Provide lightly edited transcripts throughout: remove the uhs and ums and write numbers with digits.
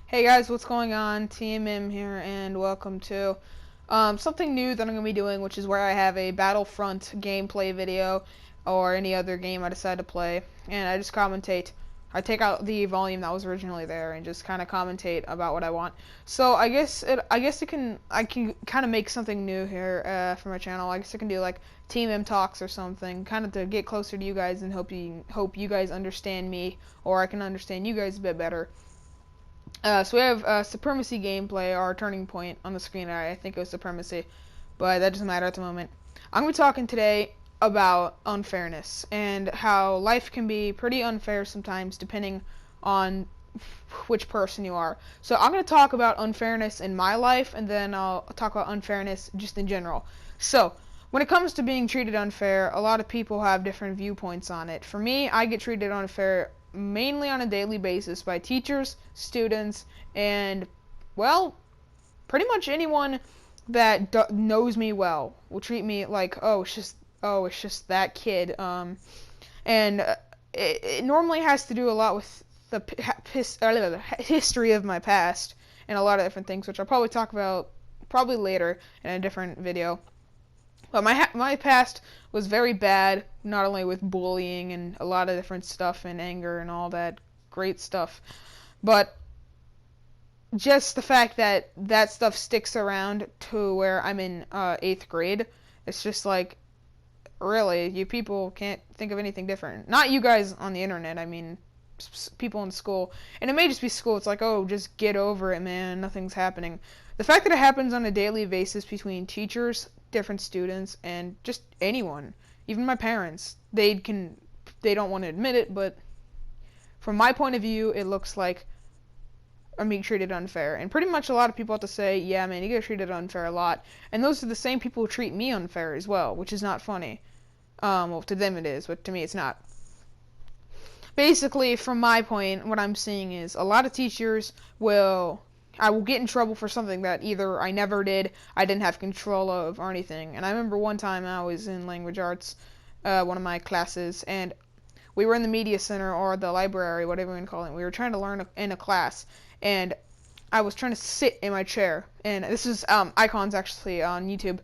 Hey guys, what's going on? TMM here, and welcome to something new that I'm going to be doing, which is where I have a Battlefront gameplay video or any other game I decide to play, and I just commentate. I take out the volume that was originally there and just kind of commentate about what I want. So I can kind of make something new here for my channel. I guess I can do like TMM Talks or something, kind of to get closer to you guys and hope you guys understand me, or I can understand you guys a bit better. So we have Supremacy gameplay, our turning point on the screen. I think it was Supremacy, but that doesn't matter at the moment. I'm going to be talking today about unfairness and how life can be pretty unfair sometimes depending on which person you are. So I'm going to talk about unfairness in my life, and then I'll talk about unfairness just in general. So when it comes to being treated unfair, a lot of people have different viewpoints on it. For me, I get treated unfair mainly on a daily basis by teachers, students, and, well, pretty much anyone that knows me well will treat me like, it's just that kid. And it normally has to do a lot with the history of my past and a lot of different things, which I'll probably talk about probably later in a different video. But my past was very bad, not only with bullying and a lot of different stuff and anger and all that great stuff, but just the fact that that stuff sticks around to where I'm in 8th grade. It's just like, really, you people can't think of anything different. Not you guys on the internet, I mean people in school. And it may just be school. It's like, oh, just get over it, man. Nothing's happening. The fact that it happens on a daily basis between teachers, different students, and just anyone, even my parents, they don't want to admit it, but from my point of view, it looks like I'm being treated unfair. And pretty much a lot of people have to say, yeah, man, you get treated unfair a lot. And those are the same people who treat me unfair as well, which is not funny. Well, to them it is, but to me it's not. Basically, from my point, what I'm seeing is a lot of teachers I will get in trouble for something that either I never did, I didn't have control of, or anything. And I remember one time I was in language arts, one of my classes, and we were in the media center or the library, whatever you want to call it. We were trying to learn in a class, and I was trying to sit in my chair. And this is Icon's actually on YouTube.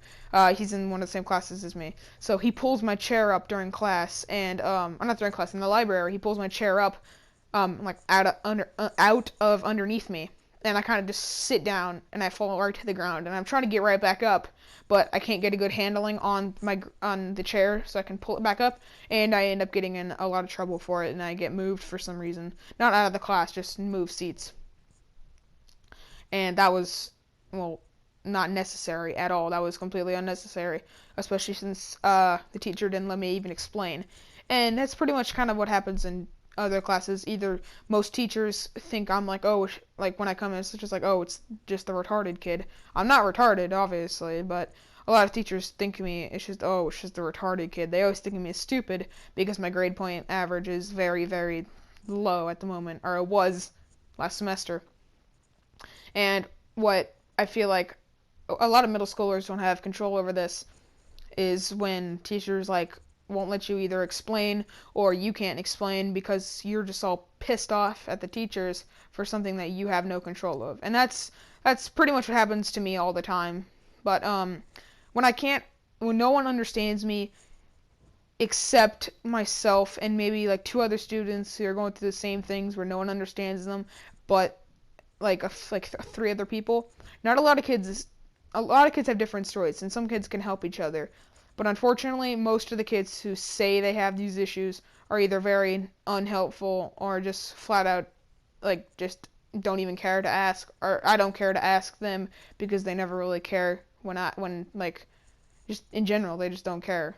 He's in one of the same classes as me. So he pulls my chair up during class, and not during class, in the library. He pulls my chair up, like out of underneath me, and I kind of just sit down and I fall right to the ground. And I'm trying to get right back up, but I can't get a good handling on the chair, so I can pull it back up, and I end up getting in a lot of trouble for it, and I get moved for some reason. Not out of the class, just move seats. And that was, well, not necessary at all. That was completely unnecessary, especially since the teacher didn't let me even explain. And that's pretty much kind of what happens in other classes. Either most teachers think I'm like, oh, like when I come in, it's just like, oh, it's just the retarded kid. I'm not retarded, obviously, but a lot of teachers think of me, it's just the retarded kid. They always think of me as stupid because my grade point average is very, very low at the moment, or it was last semester. And what I feel like a lot of middle schoolers don't have control over this is when teachers like won't let you either explain or you can't explain because you're just all pissed off at the teachers for something that you have no control of. And that's pretty much what happens to me all the time. But when no one understands me except myself and maybe like two other students who are going through the same things where no one understands them, but like three other people. Not a lot of kids. A lot of kids have different stories, and some kids can help each other. But unfortunately, most of the kids who say they have these issues are either very unhelpful or just flat out like just don't even care to ask, or I don't care to ask them because they never really care when like just in general they just don't care.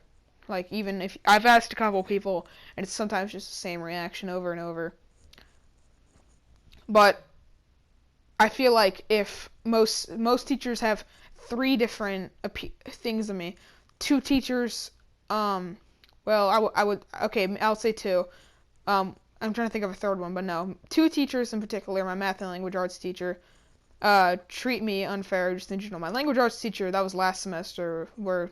Like even if I've asked a couple people and it's sometimes just the same reaction over and over. But I feel like if most teachers have three different things of me. Two teachers, well, I would, okay, I'll say two. I'm trying to think of a third one, but no. Two teachers in particular, my math and language arts teacher, treat me unfair, just in general. My language arts teacher, that was last semester, we're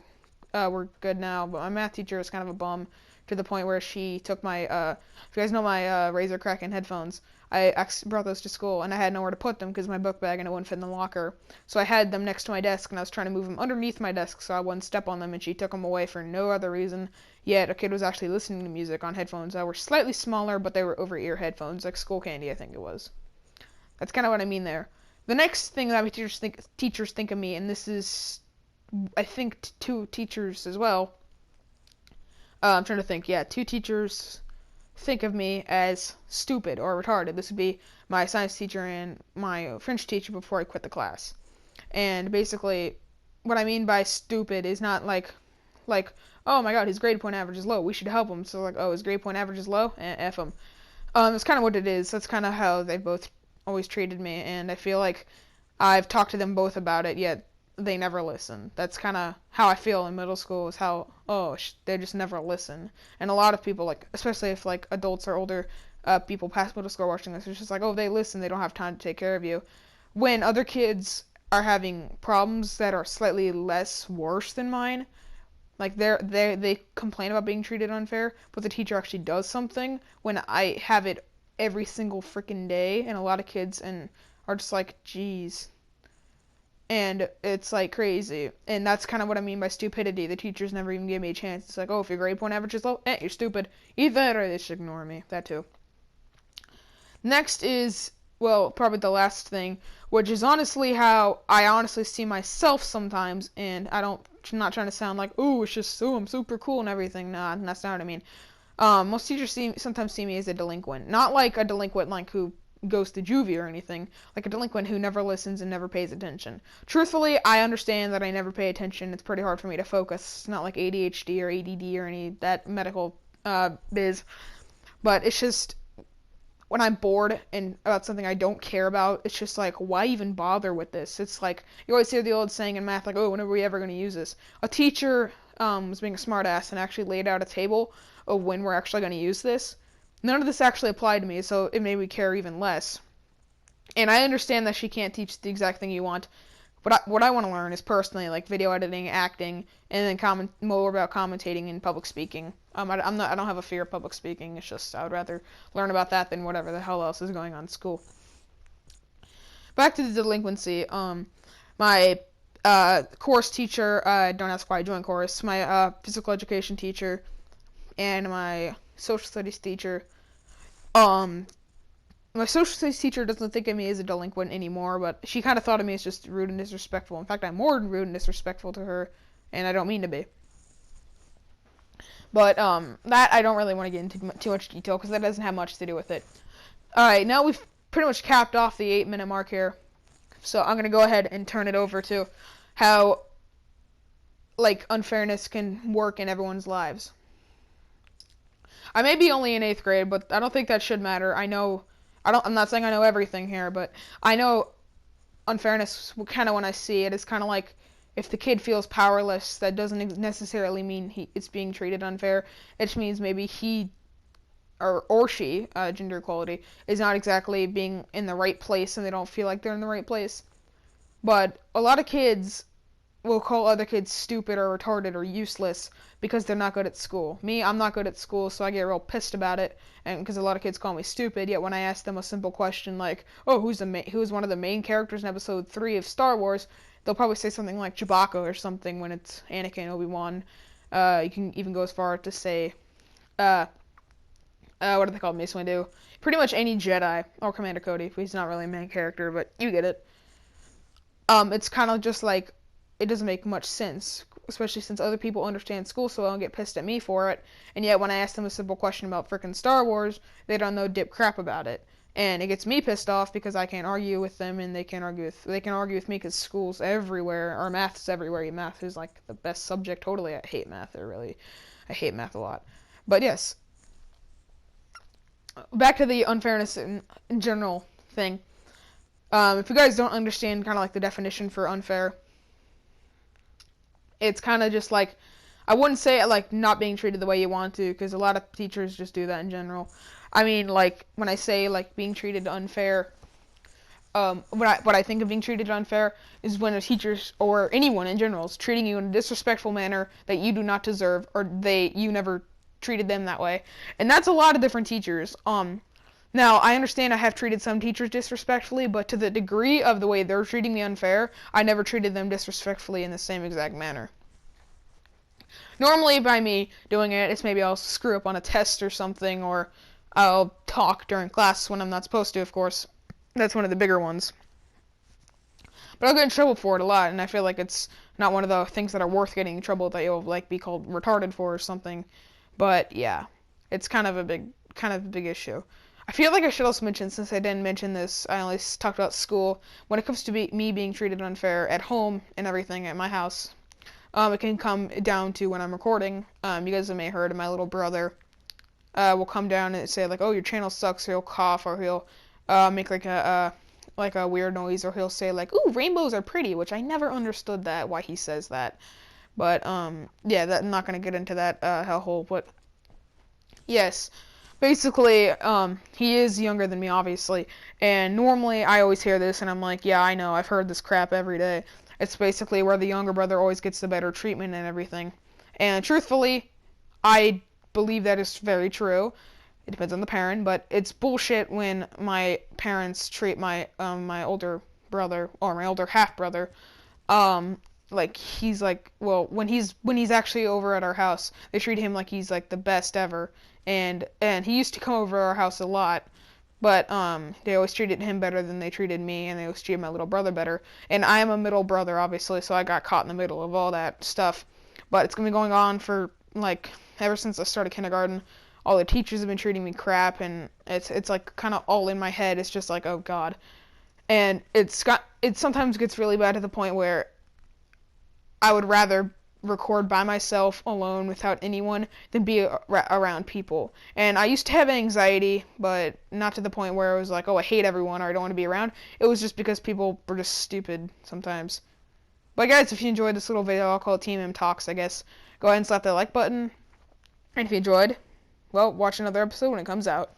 good now, but my math teacher is kind of a bum to the point where she took my, if you guys know my Razer Kraken headphones, I brought those to school, and I had nowhere to put them because my book bag and it wouldn't fit in the locker. So I had them next to my desk, and I was trying to move them underneath my desk so I wouldn't step on them, and she took them away for no other reason. Yet a kid was actually listening to music on headphones that were slightly smaller, but they were over-ear headphones, like Skull Candy, I think it was. That's kind of what I mean there. The next thing that teachers think of me, and this is, I think, two teachers as well. I'm trying to think. Yeah, two teachers think of me as stupid or retarded. This would be my science teacher and my French teacher before I quit the class. And basically, what I mean by stupid is not like, oh my god, his grade point average is low, we should help him. So like, oh, his grade point average is low, F him. That's kind of what it is. That's kind of how they both always treated me, and I feel like I've talked to them both about it, yet they never listen. That's kind of how I feel in middle school, is how, they just never listen. And a lot of people, like, especially if, like, adults or older people past middle school watching this, it's just like, oh, they listen, they don't have time to take care of you. When other kids are having problems that are slightly less worse than mine, like, they complain about being treated unfair, but the teacher actually does something, when I have it every single freaking day, and a lot of kids are just like, geez. And it's like crazy. And that's kind of what I mean by stupidity. The teachers never even give me a chance. It's like, oh, if your grade point average is low, you're stupid. Either that or they should ignore me. That too. Next is, well, probably the last thing, which is honestly how I honestly see myself sometimes, and I'm not trying to sound like, oh, it's just so I'm super cool and everything. Nah, that's not what I mean. Most teachers sometimes see me as a delinquent. Not like a delinquent like who goes to juvie or anything, like a delinquent who never listens and never pays attention. Truthfully, I understand that I never pay attention. It's pretty hard for me to focus. It's not like ADHD or ADD or any that medical biz, but it's just when I'm bored and about something I don't care about, it's just like, why even bother with this? It's like, you always hear the old saying in math, like, oh, when are we ever going to use this? A teacher was being a smartass and actually laid out a table of when we're actually going to use this. None of this actually applied to me, so it made me care even less. And I understand that she can't teach the exact thing you want. But what I want to learn is personally, like video editing, acting, and then more about commentating and public speaking. I don't have a fear of public speaking. It's just I would rather learn about that than whatever the hell else is going on in school. Back to the delinquency. My course teacher, don't ask why I joined course. My physical education teacher and my social studies teacher. My social studies teacher doesn't think of me as a delinquent anymore, but she kind of thought of me as just rude and disrespectful. In fact, I'm more rude and disrespectful to her, and I don't mean to be. But that I don't really want to get into too much detail because that doesn't have much to do with it. Alright, now we've pretty much capped off the 8-minute mark here. So I'm going to go ahead and turn it over to how, like, unfairness can work in everyone's lives. I may be only in 8th grade, but I don't think that should matter. I'm not saying I know everything here, but I know unfairness kind of when I see it is kind of like if the kid feels powerless, that doesn't necessarily mean it's being treated unfair. It just means maybe he or she, gender equality, is not exactly being in the right place and they don't feel like they're in the right place. But a lot of kids will call other kids stupid or retarded or useless because they're not good at school. Me, I'm not good at school, so I get real pissed about it, and because a lot of kids call me stupid. Yet when I ask them a simple question like, "Oh, who's one of the main characters in Episode 3 of Star Wars?" they'll probably say something like Chewbacca or something when it's Anakin, Obi-Wan. You can even go as far to say, what do they call Mace Windu? Pretty much any Jedi or Commander Cody. He's not really a main character, but you get it. It's kind of just like, it doesn't make much sense, especially since other people understand school so well and get pissed at me for it, and yet when I ask them a simple question about frickin' Star Wars, they don't know dip crap about it, and it gets me pissed off because I can't argue with them, and they can argue with me because school's everywhere, or math's everywhere. Math is like the best subject. Totally, I hate math. I hate math a lot. But yes, back to the unfairness in general thing. If you guys don't understand kind of like the definition for unfair, it's kind of just like, I wouldn't say it like not being treated the way you want to, because a lot of teachers just do that in general. I mean, like, when I say like being treated unfair, what I think of being treated unfair is when a teacher or anyone in general is treating you in a disrespectful manner that you do not deserve, or you never treated them that way. And that's a lot of different teachers. Now, I understand I have treated some teachers disrespectfully, but to the degree of the way they're treating me unfair, I never treated them disrespectfully in the same exact manner. Normally, by me doing it, it's maybe I'll screw up on a test or something, or I'll talk during class when I'm not supposed to, of course. That's one of the bigger ones. But I'll get in trouble for it a lot, and I feel like it's not one of the things that are worth getting in trouble that you'll like be called retarded for or something. But yeah, it's kind of a big issue. I feel like I should also mention, since I didn't mention this, I only talked about school. When it comes to me being treated unfair at home and everything at my house, it can come down to when I'm recording. You guys may have heard my little brother will come down and say like, "Oh, your channel sucks," or he'll cough, or he'll make like a weird noise, or he'll say like, "Ooh, rainbows are pretty," which I never understood that why he says that. But yeah, I'm not gonna get into that hellhole. But yes, basically, he is younger than me, obviously, and normally I always hear this, and I'm like, yeah, I know, I've heard this crap every day. It's basically where the younger brother always gets the better treatment and everything. And truthfully, I believe that is very true. It depends on the parent, but it's bullshit when my parents treat my older brother or my older half brother like he's like, well, when he's actually over at our house, they treat him like he's like the best ever. And he used to come over our house a lot, but they always treated him better than they treated me, and they always treated my little brother better. And I am a middle brother, obviously, so I got caught in the middle of all that stuff. But it's gonna be going on for like ever since I started kindergarten. All the teachers have been treating me crap, and it's like kind of all in my head. It's just like, oh God. And it sometimes gets really bad to the point where I would rather record by myself alone without anyone than be around people. And I used to have anxiety, but not to the point where it was like, oh, I hate everyone or I don't want to be around. It was just because people were just stupid sometimes. But guys, if you enjoyed this little video, I'll call it TMM Talks, I guess. Go ahead and slap that like button. And if you enjoyed, well, watch another episode when it comes out.